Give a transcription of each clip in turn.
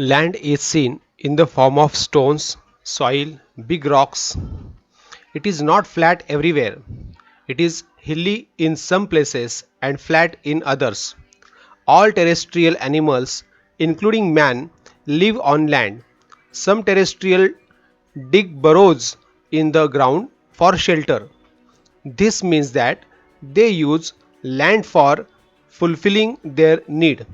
Land is seen in the form of stones, soil, big rocks. It is not flat everywhere. It is hilly in some places and flat in others. All terrestrial animals, including man, live on land. Some terrestrial dig burrows in the ground for shelter. This means that they use land for fulfilling their need.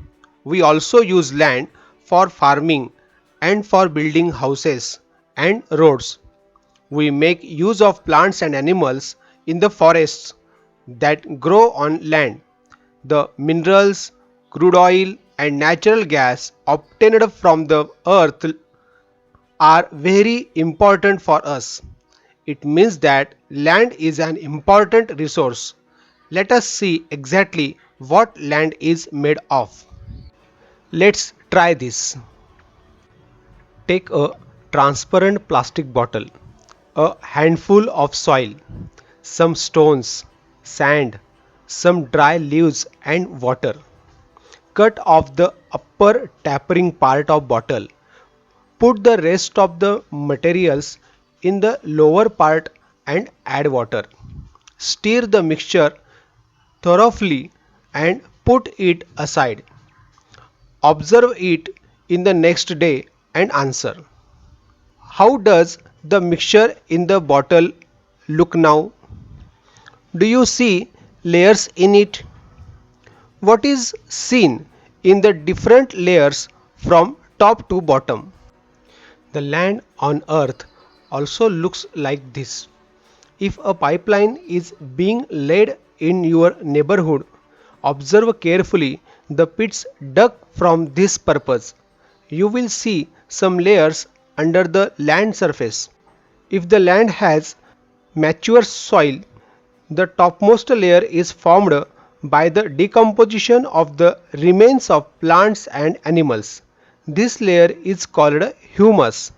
We also use land for farming and for building houses and roads. We make use of plants and animals in the forests that grow on land. The minerals, crude oil, and natural gas obtained from the earth are very important for us. It means that land is an important resource. Let us see exactly what land is made of. Let's try this. Take a transparent plastic bottle, a handful of soil, some stones, sand, some dry leaves and water. Cut off the upper tapering part of bottle. Put the rest of the materials in the lower part and add water. Stir the mixture thoroughly and put it aside. Observe it in the next day and answer. How does the mixture in the bottle look now? Do you see layers in it? What is seen in the different layers from top to bottom? The land on earth also looks like this. If a pipeline is being laid in your neighborhood, observe carefully the pits dug from this purpose. You will see some layers under the land surface. If the land has mature soil, the topmost layer is formed by the decomposition of the remains of plants and animals. This layer is called humus.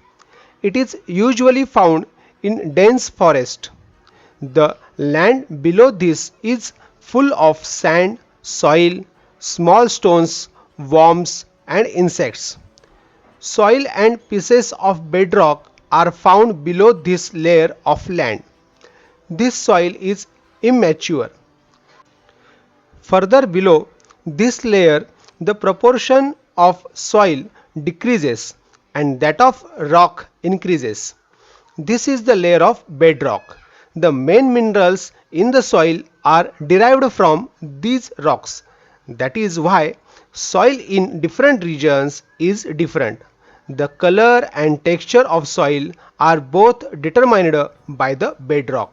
It is usually found in dense forest. The land below this is full of sand, soil, small stones, worms, and insects. Soil and pieces of bedrock are found below this layer of land. This soil is immature. Further below this layer, the proportion of soil decreases and that of rock increases. This is the layer of bedrock. The main minerals in the soil are derived from these rocks. That is why soil in different regions is different. The color and texture of soil are both determined by the bedrock.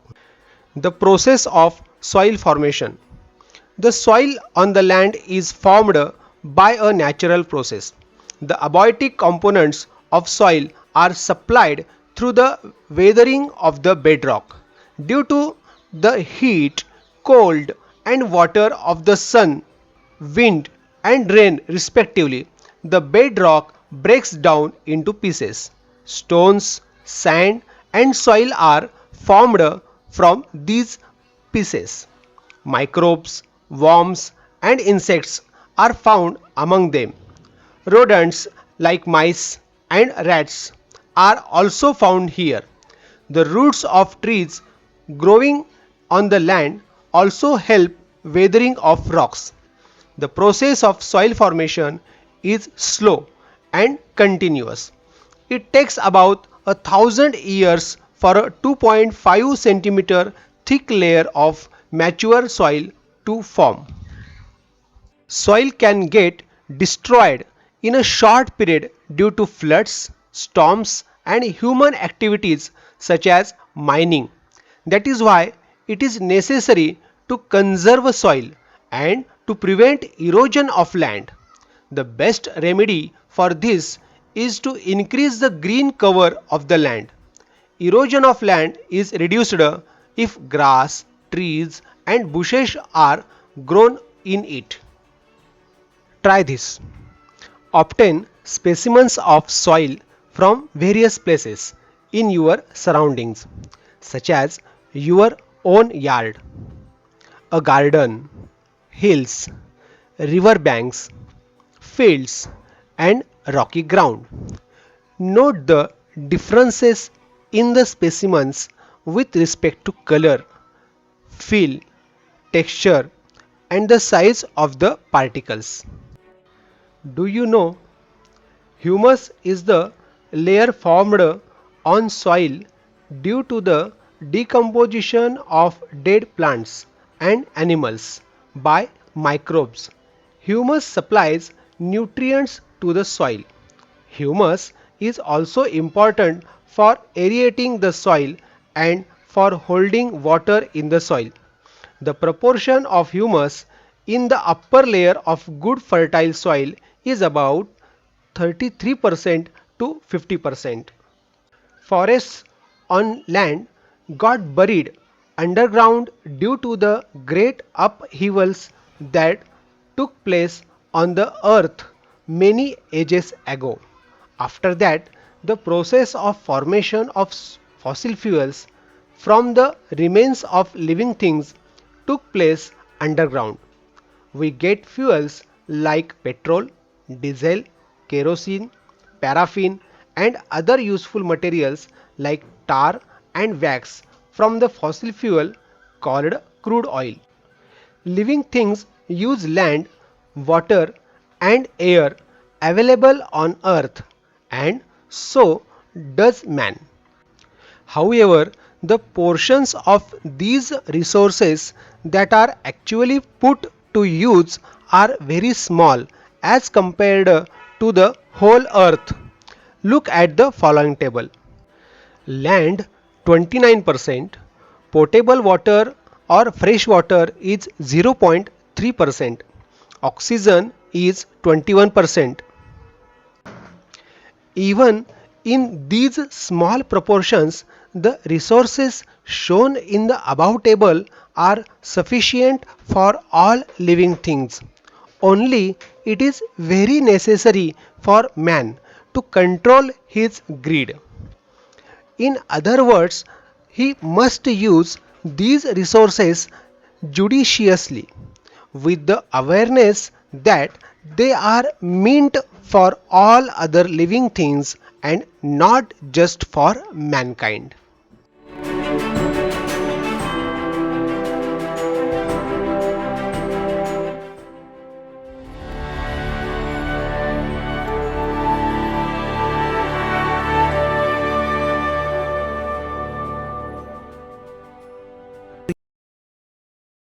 The process of soil formation. The soil on the land is formed by a natural process. The abiotic components of soil are supplied through the weathering of the bedrock. Due to the heat, cold, and water of the sun, wind, and rain, respectively, the bedrock breaks down into pieces. Stones, sand, and soil are formed from these pieces. Microbes, worms, and insects are found among them. Rodents like mice and rats are also found here. The roots of trees growing on the land also help weathering of rocks. The process of soil formation is slow and continuous. It takes about 1,000 years for a 2.5 centimeter thick layer of mature soil to form. Soil can get destroyed in a short period due to floods, storms, and human activities such as mining. That is why it is necessary to conserve soil and to prevent erosion of land. The best remedy for this is to increase the green cover of the land. Erosion of land is reduced if grass, trees, and bushes are grown in it. Try this. Obtain specimens of soil from various places in your surroundings, such as your own yard, a garden, hills, river banks, fields, and rocky ground. Note the differences in the specimens with respect to color, feel, texture, and the size of the particles. Do you know humus is the layer formed on soil due to the decomposition of dead plants and animals by microbes? Humus supplies nutrients to the soil. Humus is also important for aerating the soil and for holding water in the soil. The proportion of humus in the upper layer of good fertile soil is about 33% to 50%. Forests on land got buried underground due to the great upheavals that took place on the earth many ages ago. After that, the process of formation of fossil fuels from the remains of living things took place underground. We get fuels like petrol, diesel, kerosene, paraffin, and other useful materials like tar and wax from the fossil fuel called crude oil. Living things use land, water, and air available on earth, and so does man. However, the portions of these resources that are actually put to use are very small as compared to the whole earth. Look at the following table. Land 29%, potable water or fresh water is 0.3%, oxygen is 21%. Even in these small proportions, the resources shown in the above table are sufficient for all living things. Only it is very necessary for man to control his greed. In other words, he must use these resources judiciously with the awareness that they are meant for all other living things and not just for mankind.